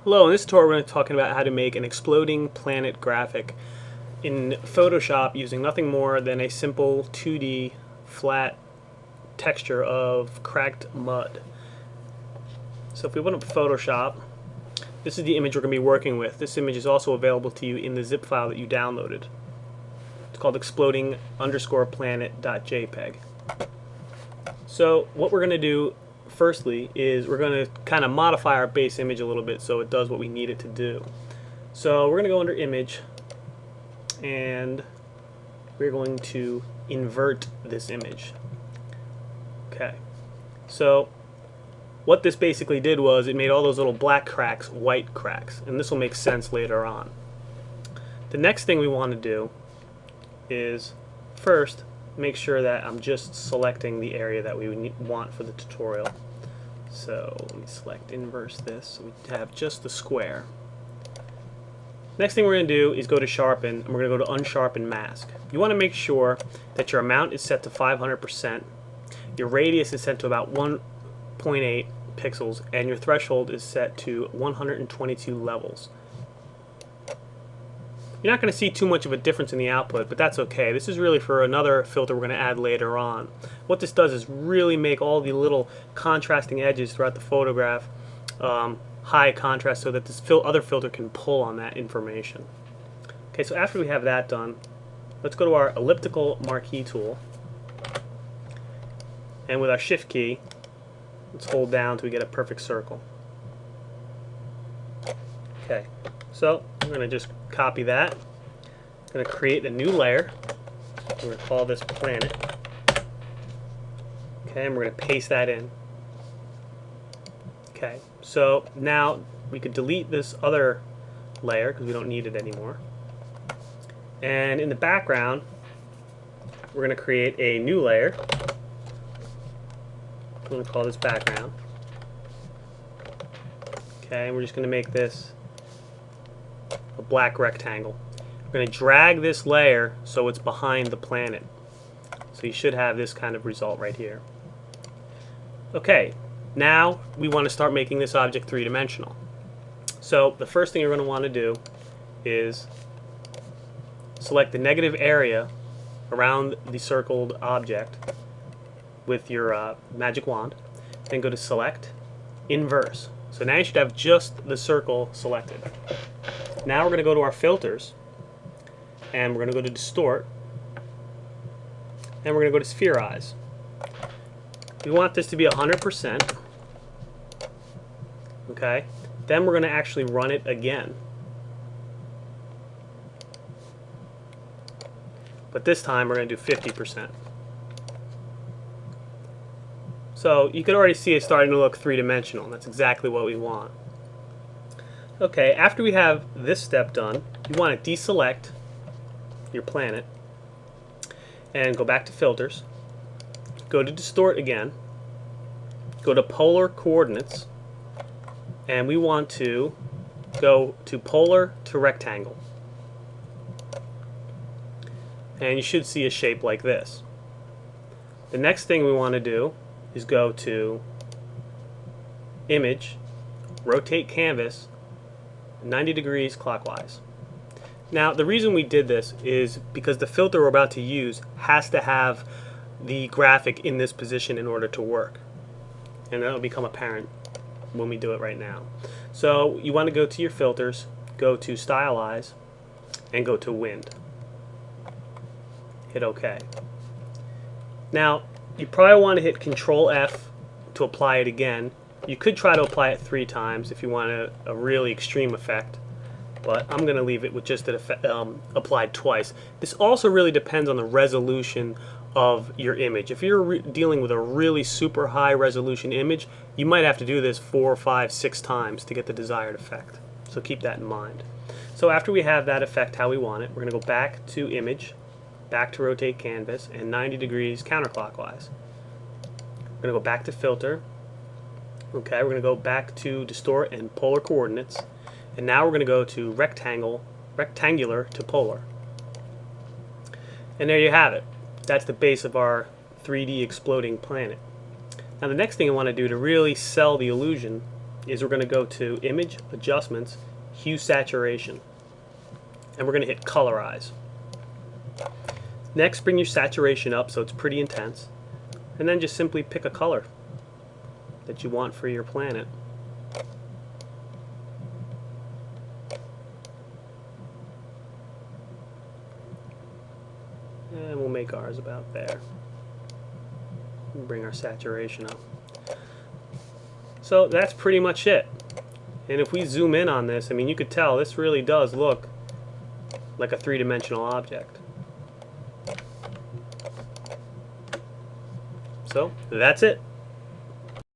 Hello, in this tutorial we're going to be talking about how to make an exploding planet graphic in Photoshop using nothing more than a simple 2D flat texture of cracked mud. So if we open up Photoshop, this is the image we're going to be working with. This image is also available to you in the zip file that you downloaded. It's called exploding_planet.jpg. So what we're going to do firstly is we're going to kind of modify our base image a little bit so it does what we need it to do. So we're going to go under image and we're going to invert this image. Okay, so what this basically did was it made all those little black cracks white cracks, and this will make sense later on. The next thing we want to do is first make sure that I'm just selecting the area that we want for the tutorial. So let me select inverse this so we have just the square. Next thing we're going to do is go to sharpen, and we're going to go to unsharpen mask. You want to make sure that your amount is set to 500%, your radius is set to about 1.8 pixels, and your threshold is set to 122 levels. You're not going to see too much of a difference in the output, but that's okay. This is really for another filter we're going to add later on. What this does is really make all the little contrasting edges throughout the photograph high contrast so that this other filter can pull on that information. Okay, so after we have that done, let's go to our elliptical marquee tool, and with our shift key, let's hold down until we get a perfect circle. Okay, so I'm going to just copy that. I'm going to create a new layer. We're going to call this planet. Okay, and we're going to paste that in. Okay, so now we could delete this other layer because we don't need it anymore. And in the background, we're going to create a new layer. I'm going to call this background. Okay, and we're just going to make this a black rectangle. We're going to drag this layer so it's behind the planet. So you should have this kind of result right here. Okay, now we want to start making this object three-dimensional. So the first thing you're going to want to do is select the negative area around the circled object with your magic wand, then go to select, inverse. So now you should have just the circle selected. Now we're going to go to our filters, and we're going to go to distort, and we're going to go to spherize. We want this to be 100%. Okay, then we're going to actually run it again. But this time we're going to do 50%. So you can already see it starting to look three-dimensional. That's exactly what we want. Okay, after we have this step done, you want to deselect your planet and go back to filters, go to distort again, go to polar coordinates, and we want to go to polar to rectangle. And you should see a shape like this. The next thing we want to do is go to image, rotate canvas 90 degrees clockwise. Now the reason we did this is because the filter we're about to use has to have the graphic in this position in order to work, and that'll become apparent when we do it right now. So you want to go to your filters, go to stylize, and go to wind. Hit OK. Now you probably want to hit Control F to apply it again. You could try to apply it 3 times if you want a really extreme effect, but I'm going to leave it with just it applied twice. This also really depends on the resolution of your image. If you're dealing with a really super high resolution image, you might have to do this 4, 5, 6 times to get the desired effect. So keep that in mind. So after we have that effect how we want it, we're going to go back to image, back to rotate canvas, and 90 degrees counterclockwise. We're going to go back to filter. Okay, we're going to go back to distort and polar coordinates, and now we're going to go to rectangular to polar. And there you have it. That's the base of our 3D exploding planet. Now the next thing I want to do to really sell the illusion is we're going to go to Image, Adjustments, Hue Saturation, and we're going to hit Colorize. Next, bring your saturation up so it's pretty intense, and then just simply pick a color that you want for your planet. And we'll make ours about there. Bring our saturation up. So that's pretty much it. And if we zoom in on this, I mean, you could tell this really does look like a three-dimensional object. So that's it.